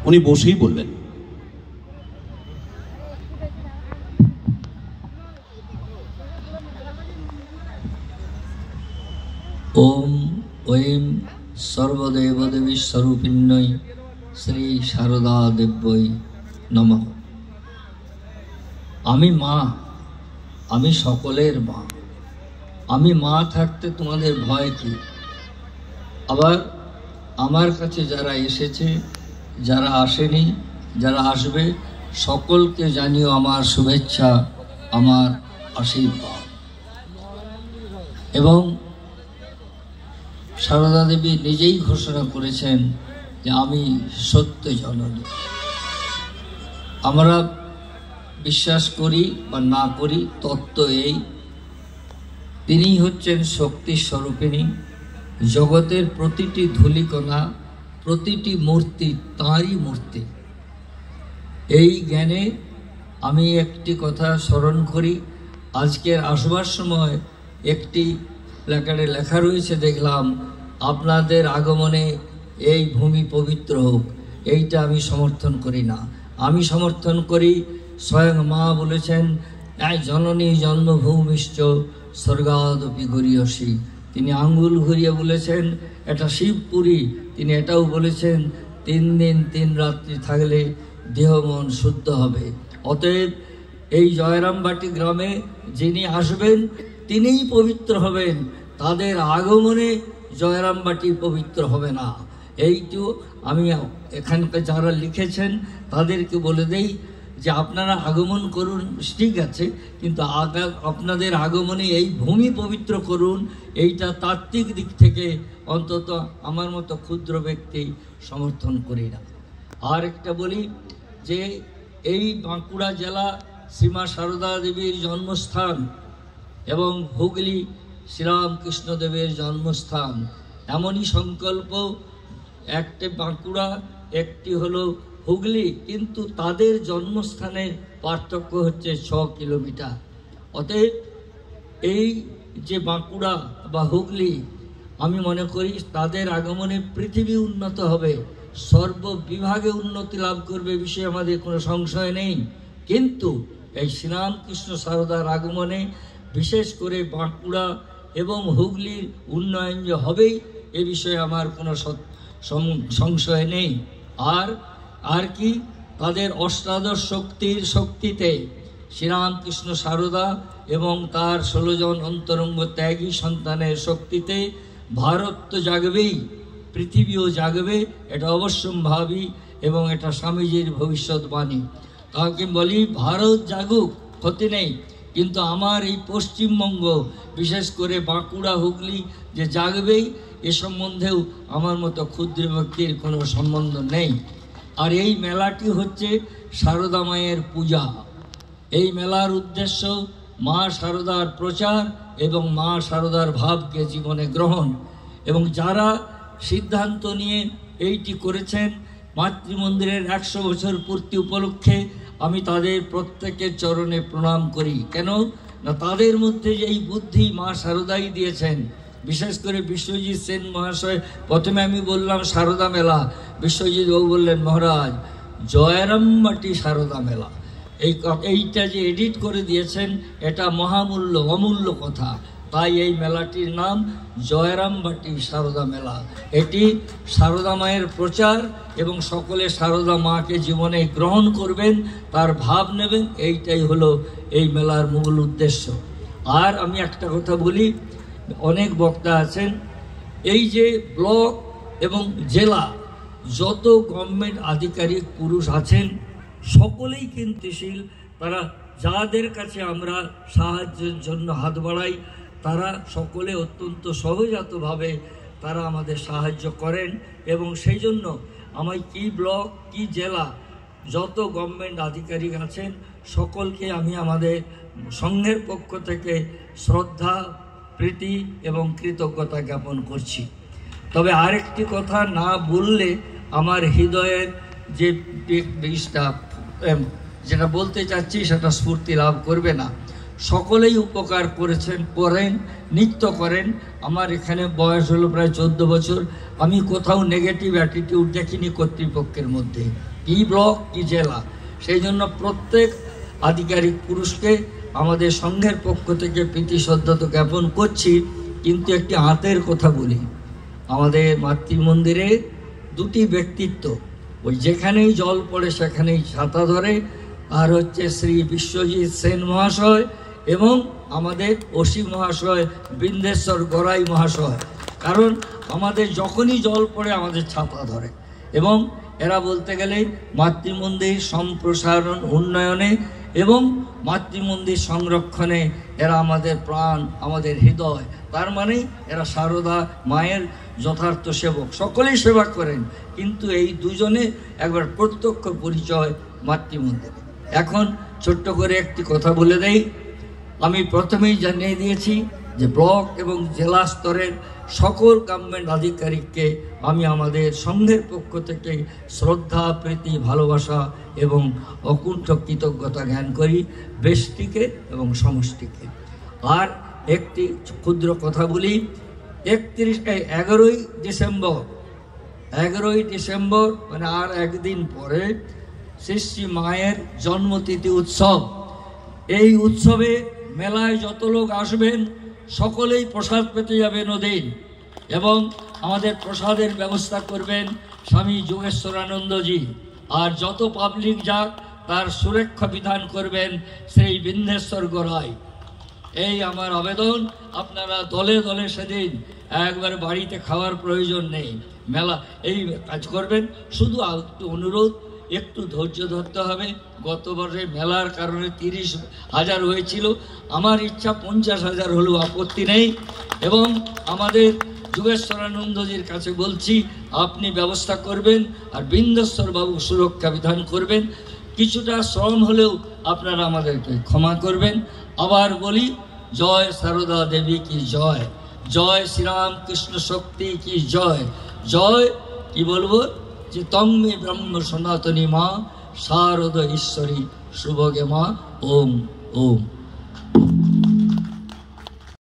উনি বসেই বলবেন। ওম ঐং সর্বদেবদেবী স্বরূপিণ্যই শ্রী শারদা দেব্যই নমঃ। আমি মা, আমি সকলের মা। আমি মা থাকতে তোমাদের ভয় কি? আবার আমার কাছে যারা এসেছে, যারা আসেনি, যারা আসবে, সকলকে জানিও আমার শুভেচ্ছা, আমার আশীর্বাদ। এবং সারদা দেবী নিজেই ঘোষণা করেছেন যে আমি সত্য জননী। আমরা বিশ্বাস করি বা না করি, তত্ত্ব এই, তিনিই হচ্ছেন শক্তি স্বরূপিণী। জগতের প্রতিটি ধূলিকণা, প্রতিটি মূর্তি তাঁরই মূর্তি। এই জ্ঞানে আমি একটি কথা স্মরণ করি। আজকের আসবার সময় একটি প্ল্যাকার্ডে লেখা রয়েছে, দেখলাম, আপনাদের আগমনে এই ভূমি পবিত্র হোক। এইটা আমি সমর্থন করি না। আমি সমর্থন করি, স্বয়ং মা বলেছেন, জননী জন্মভূমিশ্চ স্বর্গাদপি গরীয়সী। তিনি আঙ্গুল ঘুরিয়ে বলেছেন এটা শিবপুরী। তিনি এটাও বলেছেন 3 দিন 3 রাত্রি থাকলে দেহ মন শুদ্ধ হবে। অতএব এই জয়রামবাটি গ্রামে যিনি আসবেন তিনিই পবিত্র হবেন। তাদের আগমনে জয়রামবাটি পবিত্র হবে না। এইটু আমি এখানকার যারা লিখেছেন তাদেরকে বলে দেই যে আপনারা আগমন করুন, ঠিক আছে, কিন্তু আপনাদের আগমনে এই ভূমি পবিত্র করুন। এইটা তাত্ত্বিক দিক থেকে অন্তত আমার মতো ক্ষুদ্র ব্যক্তি সমর্থন করি না। আর একটা বলি যে এই বাঁকুড়া জেলা শ্রীমা সারদা দেবীর জন্মস্থান এবং হুগলি শ্রীরামকৃষ্ণদেবের জন্মস্থান। এমনই সংকল্প, একটি বাঁকুড়া, একটি হলো হুগলি, কিন্তু তাদের জন্মস্থানের পার্থক্য হচ্ছে 6 কিলোমিটার। অতএব এই যে বাঁকুড়া বা হুগলি, আমি মনে করি তাদের আগমনে পৃথিবী উন্নত হবে, সর্ববিভাগে উন্নতি লাভ করবে, বিষয়ে আমাদের কোনো সংশয় নেই। কিন্তু এই শ্রীরামকৃষ্ণ সারদার আগমনে বিশেষ করে বাঁকুড়া এবং হুগলির উন্নয়ন যে হবেই, এ বিষয়ে আমার কোনো সংশয় নেই। আর কি, তাদের অষ্টাদশ শক্তির শক্তিতে শ্রীরামকৃষ্ণ সারদা এবং তার 16 জন অন্তরঙ্গ ত্যাগী সন্তানের শক্তিতে ভারত তো জাগবেই, পৃথিবীও জাগবে, এটা অবশ্যম্ভাবী এবং এটা স্বামীজির ভবিষ্যৎবাণী। তাকে বলি ভারত জাগুক, ক্ষতি নেই, কিন্তু আমার এই পশ্চিমবঙ্গ, বিশেষ করে বাঁকুড়া হুগলি যে জাগবেই, এ সম্বন্ধেও আমার মতো ক্ষুদ্র ব্যক্তির কোনো সম্বন্ধ নেই। আর এই মেলাটি হচ্ছে সারদা মায়ের পূজা। এই মেলার উদ্দেশ্য মা সারদার প্রচার এবং মা সারদার ভাবকে জীবনে গ্রহণ। এবং যারা সিদ্ধান্ত নিয়ে এইটি করেছেন, মাতৃমন্দিরের 100 বছর পূর্তি উপলক্ষে আমি তাদের প্রত্যেকের চরণে প্রণাম করি। কেন না, তাদের মধ্যে এই বুদ্ধি মা সারদাই দিয়েছেন। বিশেষ করে বিশ্বজিৎ সেন মহাশয়, প্রথমে আমি বললাম সারদা মেলা, বিশ্বজিৎ বাবু বললেন মহারাজ জয়রামবাটি সারদা মেলা। এইটা যে এডিট করে দিয়েছেন, এটা মহামূল্য, অমূল্য কথা। তাই এই মেলাটির নাম জয়রামবাটি সারদা মেলা। এটি সারদা মায়ের প্রচার এবং সকলে সারদা মাকে জীবনে গ্রহণ করবেন, তার ভাব নেবেন, এইটাই হলো এই মেলার মূল উদ্দেশ্য। আর আমি একটা কথা বলি, অনেক বক্তা আছেন, এই যে ব্লক এবং জেলা যত গভর্নমেন্ট আধিকারিক পুরুষ আছেন, সকলেই চিন্তাশীল। তারা যাদের কাছে আমরা সাহায্যের জন্য হাত বাড়াই, তারা সকলে অত্যন্ত সহজাতভাবে তারা আমাদের সাহায্য করেন। এবং সেই জন্য আমার কি ব্লক কি জেলা যত গভর্নমেন্ট আধিকারিক আছেন, সকলকে আমি আমাদের সংঘের পক্ষ থেকে শ্রদ্ধা, প্রীতি এবং কৃতজ্ঞতা জ্ঞাপন করছি। তবে আরেকটি কথা না বললে আমার হৃদয়ের যে বিষটা, যেটা বলতে চাচ্ছি সেটা স্ফূর্তি লাভ করবে না। সকলেই উপকার করেছেন, করেন, নিত্য করেন। আমার এখানে বয়স হলো প্রায় 14 বছর, আমি কোথাও নেগেটিভ অ্যাটিটিউড দেখিনি কর্তৃপক্ষের মধ্যে, কি ব্লক কি জেলা। সেই জন্য প্রত্যেক আধিকারিক পুরুষকে আমাদের সংঘের পক্ষ থেকে প্রীতি শ্রদ্ধা তো জ্ঞাপন করছি। কিন্তু একটি হাতের কথা বলি, আমাদের মাতৃমন্দিরে দুটি ব্যক্তিত্ব, ওই যেখানেই জল পড়ে সেখানেই ছাতা ধরে, আর হচ্ছে শ্রী বিশ্বজিৎ সেন মহাশয় এবং আমাদের অসি মহাশয়, বৃন্দেশ্বর গড়াই মহাশয়। কারণ আমাদের যখনই জল পড়ে আমাদের ছাতা ধরে, এবং এরা বলতে গেলে মাতৃমন্দির সম্প্রসারণ উন্নয়নে এবং মাতৃমন্দির সংরক্ষণে এরা আমাদের প্রাণ, আমাদের হৃদয়। তার মানে এরা সারদা মায়ের যথার্থ সেবক, সকলেই সেবা করেন, কিন্তু এই দুজনে একবার প্রত্যক্ষ পরিচয় মাতৃমন্দিরে। এখন ছোট্ট করে একটি কথা বলে দেই, আমি প্রথমেই জানিয়ে দিয়েছি যে ব্লক এবং জেলা স্তরের সকল গভর্নমেন্ট আধিকারিককে আমি আমাদের সংঘের পক্ষ থেকে শ্রদ্ধা, প্রীতি, ভালোবাসা এবং অকুণ্ঠ কৃতজ্ঞতা জ্ঞান করি, ব্যষ্টিকে এবং সমষ্টিকে। আর একটি ক্ষুদ্র কথা বলি, 11ই ডিসেম্বর মানে আর একদিন পরে শ্রী শ্রী মায়ের জন্মতিথি উৎসব। এই উৎসবে মেলায় যত লোক আসবেন সকলেই প্রসাদ পেতে যাবেন ওদিন, এবং আমাদের প্রসাদের ব্যবস্থা করবেন স্বামী যোগেশ্বরানন্দজি। আর যত পাবলিক যাক তার সুরক্ষা বিধান করবেন শ্রী বৃন্দেশ্বর গড়াই। এই আমার আবেদন, আপনারা দলে দলে সেদিন একবার বাড়িতে খাওয়ার প্রয়োজন নেই, মেলা এই কাজ করবেন। শুধু একটু অনুরোধ, একটু ধৈর্য ধরতে হবে। গত বছরে মেলার কারণে 30,000 হয়েছিল, আমার ইচ্ছা 50,000 হলেও আপত্তি নেই। এবং আমাদের যোগেশ্বরানন্দজির কাছে বলছি, আপনি ব্যবস্থা করবেন আর বৃন্দেশ্বর বাবু সুরক্ষা বিধান করবেন। কিছুটা শ্রম হলেও আপনারা আমাদেরকে ক্ষমা করবেন। আবার বলি, জয় সারদা দেবী কি জয়, জয় শ্রীরাম কৃষ্ণ শক্তি কি জয়, জয় কি বলবো যে তম্মে ব্রহ্ম সনাতনী মা শারদ ঈশ্বরী শুভগে মা। ওম ওম।